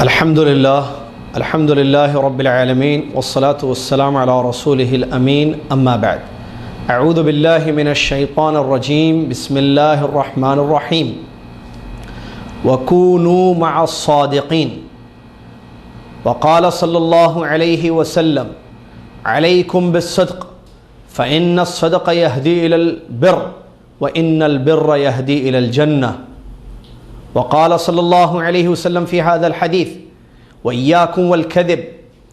الحمد لله رب العالمين والصلاة والسلام على رسوله الأمين أما بعد أعوذ بالله من الشيطان الرجيم بسم الله الرحمن الرحيم وكونوا مع الصادقين وقال صلى الله عليه وسلم عليكم بالصدق فإن الصدق يهدي إلى البر وإن البر يهدي إلى الجنة وقال صلى الله عليه وسلم في هذا الحديث وإياكم والكذب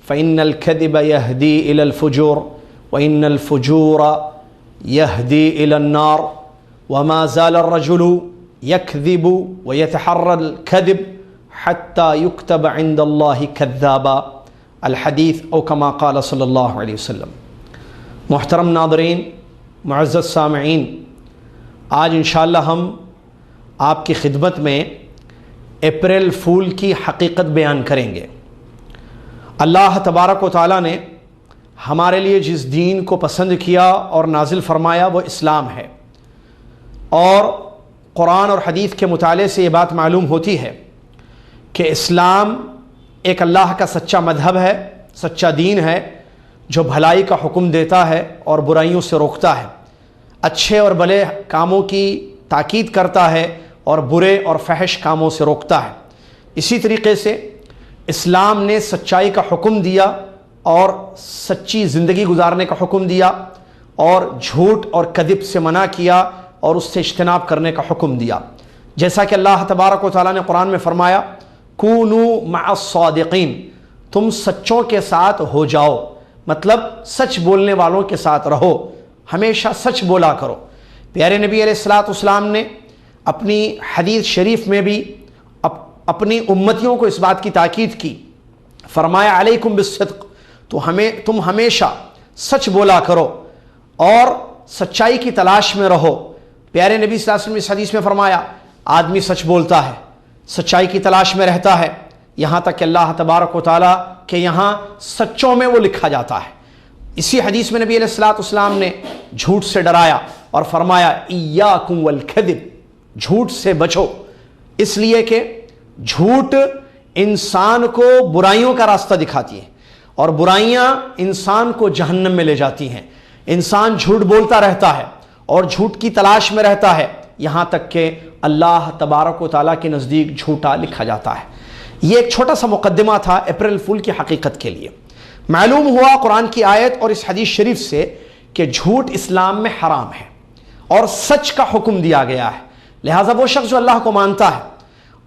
فإن الكذب يهدي إلى الفجور وإن الفجور يهدي إلى النار وما زال الرجل يكذب ويتحرى الكذب حتى يكتب عند الله كذابا الحديث أو كما قال صلی اللہ علیہ وسلم۔ محترم ناظرین، معزز سامعین، آج انشاءاللہ ہم آپ کی خدمت میں اپریل فول کی حقیقت بیان کریں گے۔ اللہ تبارک و تعالیٰ نے ہمارے لیے جس دین کو پسند کیا اور نازل فرمایا وہ اسلام ہے، اور قرآن اور حدیث کے مطالعے سے یہ بات معلوم ہوتی ہے کہ اسلام ایک اللہ کا سچا مذہب ہے، سچا دین ہے جو بھلائی کا حکم دیتا ہے اور برائیوں سے روکتا ہے، اچھے اور بھلے کاموں کی تاکید کرتا ہے اور برے اور فحش کاموں سے روکتا ہے۔ اسی طریقے سے اسلام نے سچائی کا حکم دیا اور سچی زندگی گزارنے کا حکم دیا، اور جھوٹ اور کذب سے منع کیا اور اس سے اجتناب کرنے کا حکم دیا، جیسا کہ اللہ تبارک و تعالیٰ نے قرآن میں فرمایا کونوا مع الصادقین، تم سچوں کے ساتھ ہو جاؤ، مطلب سچ بولنے والوں کے ساتھ رہو، ہمیشہ سچ بولا کرو۔ پیارے نبی علیہ السلام نے اپنی حدیث شریف میں بھی اپنی امتیوں کو اس بات کی تاکید کی، فرمایا علیکم بالصدق، تم ہمیشہ سچ بولا کرو اور سچائی کی تلاش میں رہو۔ پیارے نبی صلی اللہ علیہ وسلم نے اس حدیث میں فرمایا آدمی سچ بولتا ہے، سچائی کی تلاش میں رہتا ہے، یہاں تک کہ اللہ تبارک و تعالیٰ کے یہاں سچوں میں وہ لکھا جاتا ہے۔ اسی حدیث میں نبی علیہ السلام نے جھوٹ سے ڈرایا اور فرمایا ایاکم والکذب، جھوٹ سے بچو، اس لیے کہ جھوٹ انسان کو برائیوں کا راستہ دکھاتی ہے اور برائیاں انسان کو جہنم میں لے جاتی ہیں۔ انسان جھوٹ بولتا رہتا ہے اور جھوٹ کی تلاش میں رہتا ہے، یہاں تک کہ اللہ تبارک و تعالیٰ کے نزدیک جھوٹا لکھا جاتا ہے۔ یہ ایک چھوٹا سا مقدمہ تھا اپریل فول کی حقیقت کے لیے۔ معلوم ہوا قرآن کی آیت اور اس حدیث شریف سے کہ جھوٹ اسلام میں حرام ہے اور سچ کا حکم دیا گیا ہے، لہٰذا وہ شخص جو اللہ کو مانتا ہے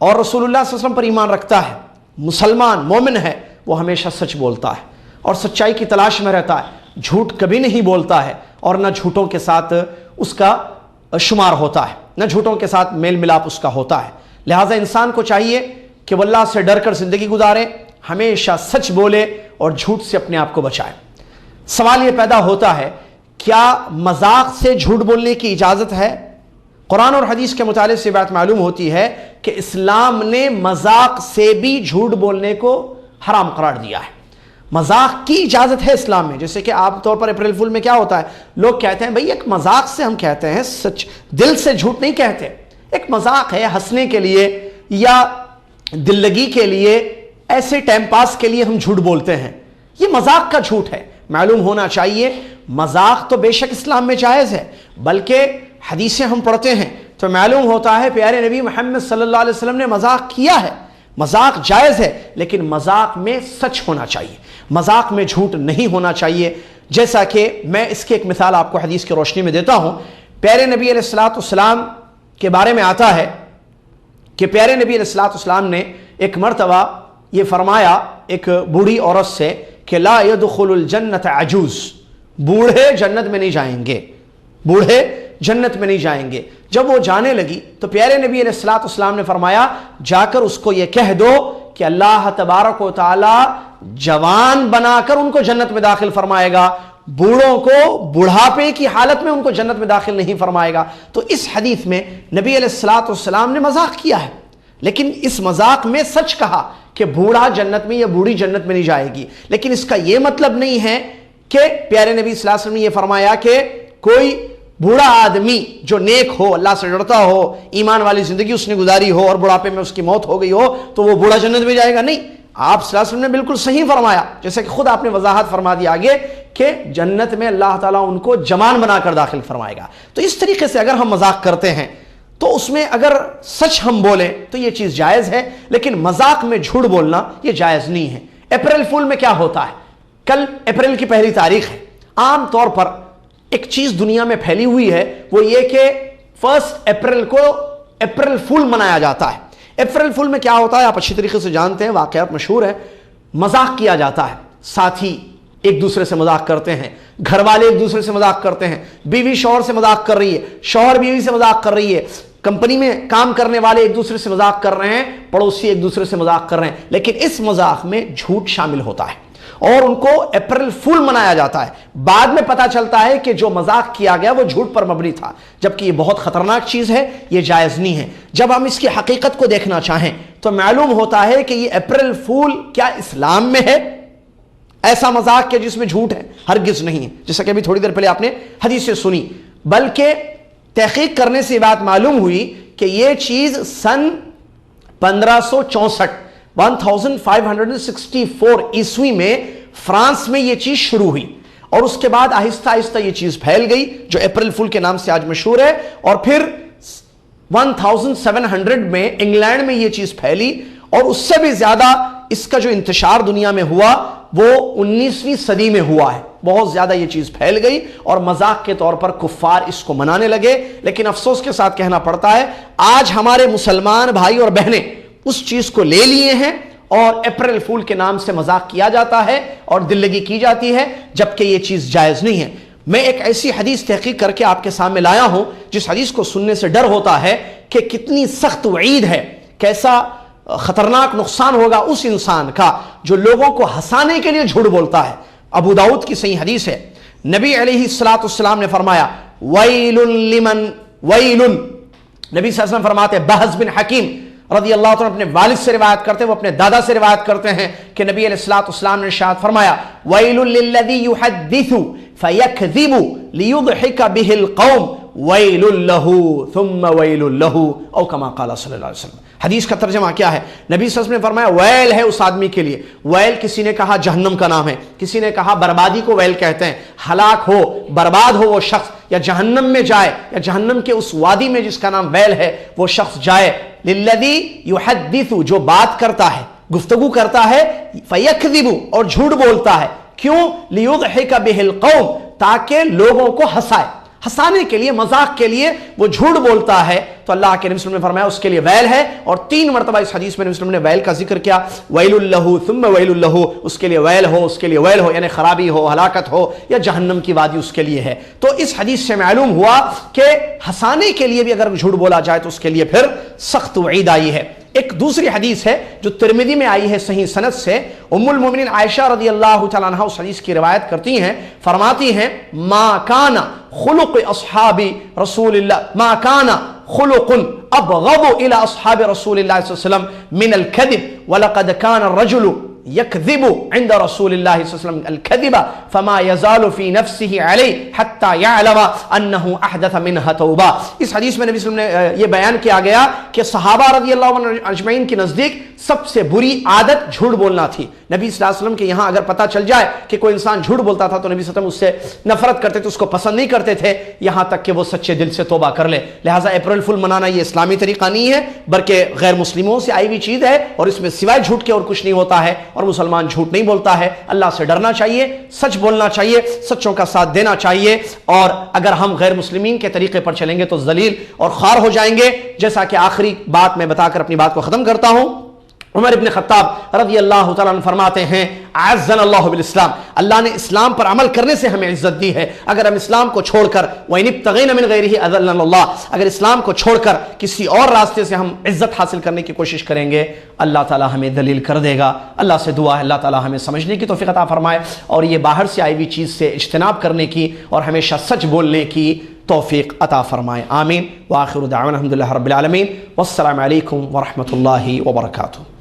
اور رسول اللہ صلی اللہ علیہ وسلم پر ایمان رکھتا ہے، مسلمان مومن ہے، وہ ہمیشہ سچ بولتا ہے اور سچائی کی تلاش میں رہتا ہے، جھوٹ کبھی نہیں بولتا ہے اور نہ جھوٹوں کے ساتھ اس کا شمار ہوتا ہے، نہ جھوٹوں کے ساتھ میل ملاپ اس کا ہوتا ہے۔ لہٰذا انسان کو چاہیے کہ وہ اللہ سے ڈر کر زندگی گزارے، ہمیشہ سچ بولے اور جھوٹ سے اپنے آپ کو بچائے۔ سوال یہ پیدا ہوتا ہے کیا مذاق سے جھوٹ بولنے کی اجازت ہے؟ قرآن اور حدیث کے مطالعے سے بات معلوم ہوتی ہے کہ اسلام نے مذاق سے بھی جھوٹ بولنے کو حرام قرار دیا ہے۔ مذاق کی اجازت ہے اسلام میں، جیسے کہ عام طور پر اپریل فول میں کیا ہوتا ہے، لوگ کہتے ہیں بھئی ایک مذاق سے ہم کہتے ہیں، سچ دل سے جھوٹ نہیں کہتے، ایک مذاق ہے، ہنسنے کے لیے یا دل لگی کے لیے، ایسے ٹائم پاس کے لیے ہم جھوٹ بولتے ہیں، یہ مذاق کا جھوٹ ہے۔ معلوم ہونا چاہیے مذاق تو بے شک اسلام میں جائز ہے، بلکہ حدیثیں ہم پڑھتے ہیں تو معلوم ہوتا ہے پیارے نبی محمد صلی اللہ علیہ وسلم نے مذاق کیا ہے۔ مذاق جائز ہے لیکن مذاق میں سچ ہونا چاہیے، مذاق میں جھوٹ نہیں ہونا چاہیے، جیسا کہ میں اس کی ایک مثال آپ کو حدیث کی روشنی میں دیتا ہوں۔ پیارے نبی علیہ السلام کے بارے میں آتا ہے کہ پیارے نبی علیہ السلام نے ایک مرتبہ یہ فرمایا ایک بوڑھی عورت سے کہ لا يدخل الجنت عجوز، بوڑھے جنت میں نہیں جائیں گے، بوڑھے جنت میں نہیں جائیں گے۔ جب وہ جانے لگی تو پیارے نبی علیہ السلام نے فرمایا جا کر اس کو یہ کہہ دو کہ اللہ تبارک و تعالی جوان بنا کر ان کو جنت میں داخل فرمائے گا، بوڑھوں کو بڑھاپے کی حالت میں ان کو جنت میں داخل نہیں فرمائے گا۔ تو اس حدیث میں نبی علیہ السلام نے مذاق کیا ہے، لیکن اس مذاق میں سچ کہا کہ بوڑھا جنت میں یا بوڑھی جنت میں نہیں جائے گی، لیکن اس کا یہ مطلب نہیں ہے کہ پیارے نبی صلی اللہ علیہ وسلم نے یہ فرمایا کہ کوئی बूढ़ा आदमी जो नेक हो, अल्लाह से डरता हो, ईमान वाली जिंदगी उसने गुजारी हो और बुढ़ापे में उसकी मौत हो गई हो, तो वो बूढ़ा जन्नत में जाएगा? नहीं। आप सल्लल्लाहु अलैहि वसल्लम ने बिल्कुल सही फरमाया, जैसे कि खुद आपने वजाहत फरमा दी आगे कि जन्नत में अल्लाह ताला उनको जवान बनाकर दाखिल फरमाएगा। तो इस तरीके से अगर हम मजाक करते हैं तो उसमें अगर सच हम बोलें तो ये चीज़ जायज़ है, लेकिन मजाक में झूठ बोलना ये जायज़ नहीं है। अप्रैल फूल में क्या होता है? कल अप्रैल की पहली तारीख है। आम तौर पर एक चीज़ दुनिया में फैली हुई है, वो ये कि 1 अप्रैल को अप्रैल फूल मनाया जाता है। अप्रैल फूल में क्या होता है आप अच्छी तरीके से जानते हैं, वाक़यात मशहूर है। मजाक किया जाता है, साथी एक दूसरे से मजाक करते हैं, घर वाले एक दूसरे से मजाक करते हैं, बीवी शौहर से मजाक कर रही है, शौहर बीवी से मजाक कर रही है, कंपनी में काम करने वाले एक दूसरे से मजाक कर रहे हैं, पड़ोसी एक दूसरे से मजाक कर रहे हैं। लेकिन इस मजाक में झूठ शामिल होता है और उनको अप्रैल फूल मनाया जाता है। बाद में पता चलता है कि जो मजाक किया गया वो झूठ पर मबनी था, जबकि ये बहुत खतरनाक चीज है, ये जायज नहीं है। जब हम इसकी हकीकत को देखना चाहें तो मालूम होता है कि ये अप्रैल फूल क्या इस्लाम में है ऐसा मजाक के जिसमें झूठ है? हरगिज नहीं है। जैसा कि अभी थोड़ी देर पहले आपने हदीस से सुनी, बल्कि तहकीक करने से बात मालूम हुई कि यह चीज सन 1564 1564 ईस्वी में फ्रांस में यह चीज शुरू हुई और उसके बाद आहिस्ता आहिस्ता यह चीज फैल गई जो अप्रैल फूल के नाम से आज मशहूर है। और फिर 1700 में इंग्लैंड में यह चीज फैली और उससे भी ज्यादा इसका जो इंतशार दुनिया में हुआ वो 19वीं सदी में हुआ है। बहुत ज्यादा यह चीज फैल गई और मजाक के तौर पर कुफ्फार इसको मनाने लगे। लेकिन अफसोस के साथ कहना पड़ता है आज हमारे मुसलमान भाई और बहनें उस चीज को ले लिए हैं और अप्रैल फूल के नाम से मजाक किया जाता है और दिल्लगी की जाती है, जबकि यह चीज जायज नहीं है। मैं एक ऐसी हदीस तहकीक करके आपके सामने लाया हूं जिस हदीस को सुनने से डर होता है कि कितनी सख्त वईद है, कैसा खतरनाक नुकसान होगा उस इंसान का जो लोगों को हंसाने के लिए झूठ बोलता है। अबू दाऊद की सही हदीस है, नबी अलैहिस्सलाम ने फरमाया वैलुन लिमन वैलुन, नबी सल्लल्लाहु अलैहि वसल्लम फरमाते बहस बिन हकीम रज़ी अल्लाह तआला अपने वालिद से रिवायत करते हैं, वो अपने दादा से रिवायत करते हैं कि नबी अलैहिस्सलाम ने इरशाद फरमाया वैलुल लिल्लज़ी युहद्दिसु फयकज़िबु लियुदहिका बिहिल कौम वैलुल लहू थुम्मा वैलुल लहू औ कमा क़ाल सल्लल्लाहु अलैहि वसल्लम। हदीस का तर्जमा क्या है? नबी सल्लल्लाहु अलैहि वसल्लम ने फरमाया वैल है उस आदमी के लिए। वैल किसी ने कहा जहन्नम का नाम है, किसी ने कहा बर्बादी को वैल कहते हैं, हलाक हो बर्बाद हो वो शख्स, या जहन्नम में जाए या जहन्नम के उस वादी में जिसका नाम वैल है वो शख्स जाए। लिल्लज़ी युहद्दिसु, जो बात करता है, गुफ्तगू करता है, फयकज़िबु, और झूठ बोलता है। क्यों? लियुदहिका बिहिल कौम, ताकि लोगों को हंसाए, हंसाने के लिए, मजाक के लिए वो झूठ बोलता है। तो अल्लाह के नबी सल्लल्लाहु अलैहि वसल्लम ने फरमाया उसके लिए वैल है। और 3 मरतबा इस हदीस में नबी सल्लल्लाहु अलैहि वसल्लम ने वैल का जिक्र किया, वैलुल लहू थुम्मा वैलुल लहू, उसके लिए वैल हो, उसके लिए वैल हो, यानी खराबी हो, हलाकत हो, या जहन्नम की वादी उसके लिए है। तो इस हदीस से मालूम हुआ कि हंसाने के लिए भी अगर झूठ बोला जाए तो उसके लिए फिर सख्त वईद आई है। एक दूसरी हदीस है जो तिरमिज़ी में आई है सही सनद से, उम्मुल मोमिनीन आयशा रज़ियल्लाहु तआला अन्हा उस हदीस की रिवायत करती हैं, फरमाती हैं मा काना खुलुक़ अस्हाबी रसूलिल्लाह, मा काना खुलुक़ुन अबग़दु इला अस्हाबि रसूलिल्लाह सल्लल्लाहु अलैहि वसल्लम मिनल कज़िब वलक़द काना अर्रजुलु यकज़िबु इंद रसूलिल्लाह सल्लल्लाहु अलैहि वसल्लम अल-कज़िबा फमा यज़ालु फ़ी नफ़्सिही अलैहि हत्ता यअलम अन्नहु अहदथ मिनहा तौबा। इस हदीस में नबी सल्लल्लाहु अलैहि वसल्लम ने यह बयान किया गया कि सहाबा रज़ियल्लाहु अन्हुम अजमईन के नज़दीक सबसे बुरी आदत झूठ बोलना थी। नबी सल्लल्लाहु अलैहि वसल्लम के यहाँ अगर पता चल जाए कि कोई इंसान झूठ बोलता था तो नबी सल्लल्लाहु अलैहि वसल्लम उससे नफरत करते थे, उसको पसंद नहीं करते थे, यहाँ तक कि वो सच्चे दिल से तौबा कर ले। लिहाजा अप्रैल फुल मनाना ये इस्लामी तरीका नहीं है, बल्कि गैर मुस्लिमों से आई हुई चीज़ है और इसमें सिवाय झूठ के और कुछ नहीं होता है। और मुसलमान झूठ नहीं बोलता है। अल्लाह से डरना चाहिए, सच बोलना चाहिए, सच्चों का साथ देना चाहिए। और अगर हम गैर मुस्लिमीन के तरीके पर चलेंगे तो जलील और खार हो जाएंगे। जैसा कि आखिरी बात मैं बताकर अपनी बात को खत्म करता हूं, उमर इब्न खत्ताब रज़ियल्लाहु तआला अन्हु फरमाते हैं अअज़्ज़नल्लाहु बिल इस्लाम, अल्लाह ने इस्लाम पर अमल करने से हमें इज्जत दी है। अगर हम इस्लाम को छोड़कर वइन इब्तग़ीना मिन गैरिही अज़ल्लनल्लाह, अगर इस्लाम को छोड़कर किसी और रास्ते से हम इज्जत हासिल करने की कोशिश करेंगे अल्लाह ताला हमें दलील कर देगा। अल्लाह से दुआ है अल्लाह ताला हमें समझने की तौफ़ीक़ अता फरमाए और ये बाहर से आई हुई चीज़ से इज्तिनाब करने की और हमेशा सच बोलने की तौफ़ीक़ अता फरमाए। आमीन। व आखिरु दाअवाना अल्हम्दुलिल्लाहि रब्बिल आलमीन। वस्सलामु अलैकुम व रहमतुल्लाहि व बरकातुहू।